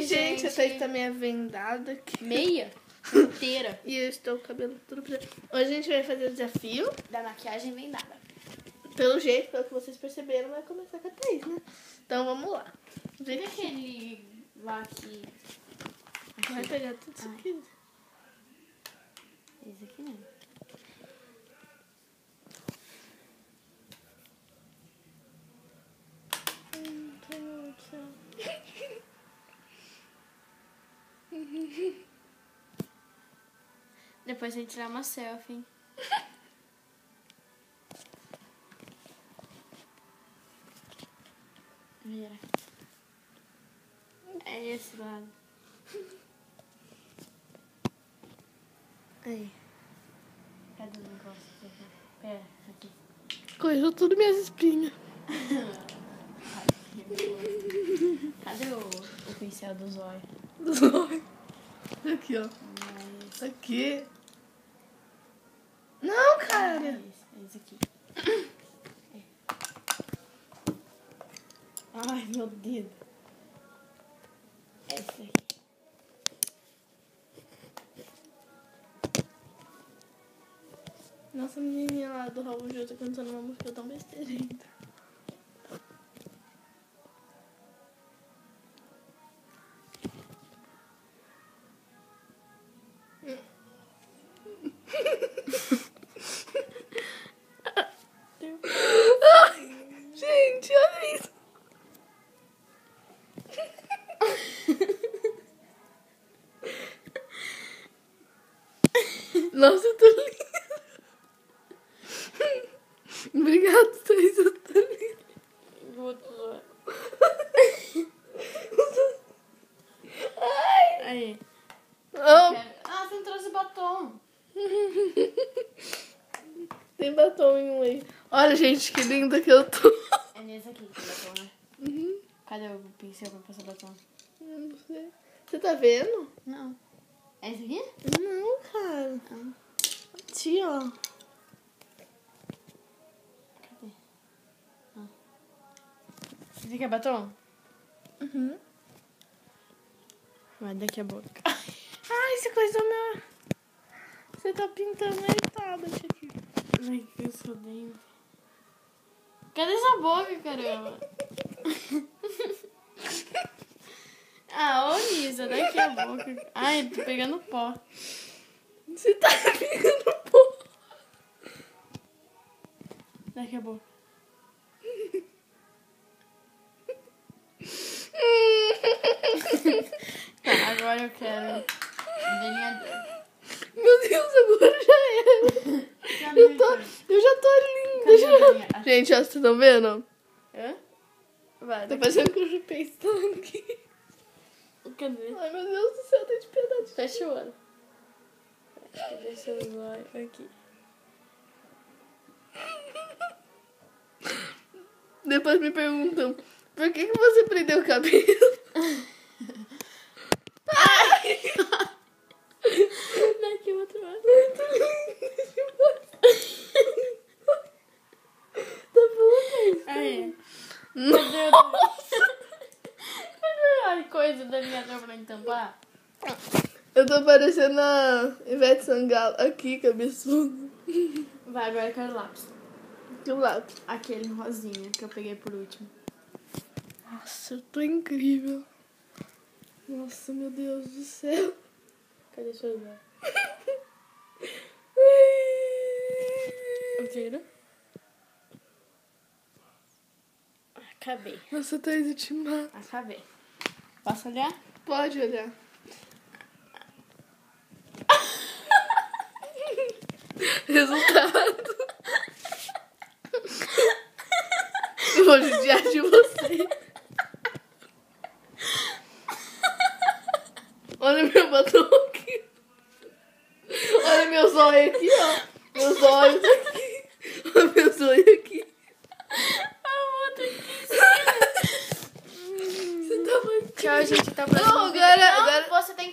gente. A Thaís também é vendada aqui. Meia? Inteira. E eu estou com o cabelo tudo preto. Hoje a gente vai fazer o desafio. Da maquiagem vendada. Pelo jeito, pelo que vocês perceberam, vai começar com a Thaís, né? Então vamos lá. Vê aquele lá que... Vai pegar tudo isso aqui. Esse aqui não. Depois a gente tirar uma selfie. Vira. É esse lado. Aí. Cadê o negócio? Pera, aqui. Correu tudo minhas espinhas. Cadê o pincel do zóio? Aqui, ó. Mas... Aqui. Não, cara. É esse aqui. Ai, meu dedo. Esse aqui. Nossa, a menininha lá do Raul Gil tá cantando uma música tão besteira ainda. Gente, olha isso. Nossa, eu tô linda. Obrigada, Thaís, eu tô linda. Aí. Oh, Ah, você não trouxe batom. tem batom em um aí. Olha, gente, que linda que eu tô. É nesse aqui que é batom, né? Uhum. Cadê o pincel pra passar batom? Eu não sei. Você tá vendo? Não. É esse aqui? Não, cara. Aqui, ó. Cadê? Ah. Esse aqui é batom? Uhum. Vai daqui a boca. Ai, você coisou meu... Você tá pintando aí, tablet aqui. Ai, que eu sou dente. Cadê essa boca, caramba? Ah, ô Lisa, daqui a boca. Ai, tô pegando pó. Você tá pegando pó. Daqui a boca. Tá, agora eu quero delineador. Meu Deus, agora já era. Eu já tô linda. Cadê Já. a minha? Gente, ó, vocês estão vendo? Hã? Vai, Tô fazendo com o pestão aqui. Cadê? Ai, meu Deus do céu, tá de piedade. Fecha o olho. Deixa eu ver aqui. Depois me perguntam, por que você prendeu o cabelo? Ai! Daqui outro lado. Muito lindo demais. Tá bom, Thaís? Aí. Nossa! Cadê a coisa da minha dor pra entampar? Eu tô parecendo a Ivete Sangalo. Aqui, cabeçudo. Vai, agora eu quero lápis. Do lado. Aquele rosinha que eu peguei por último. Nossa, eu tô incrível. Nossa, meu Deus do céu. Cadê o seu olhar? Eu quero. Acabei. Nossa, Thaís, eu te mato. Acabei. Posso olhar? Pode olhar. Resultado. Eu vou judiar de você. Olha meu batom aqui. Olha meu zóio aqui, ó. Meus olhos aqui. Olha meu zóio aqui. A outra aqui. Você tá muito... Tchau, gente. Tá Não, agora... Você tem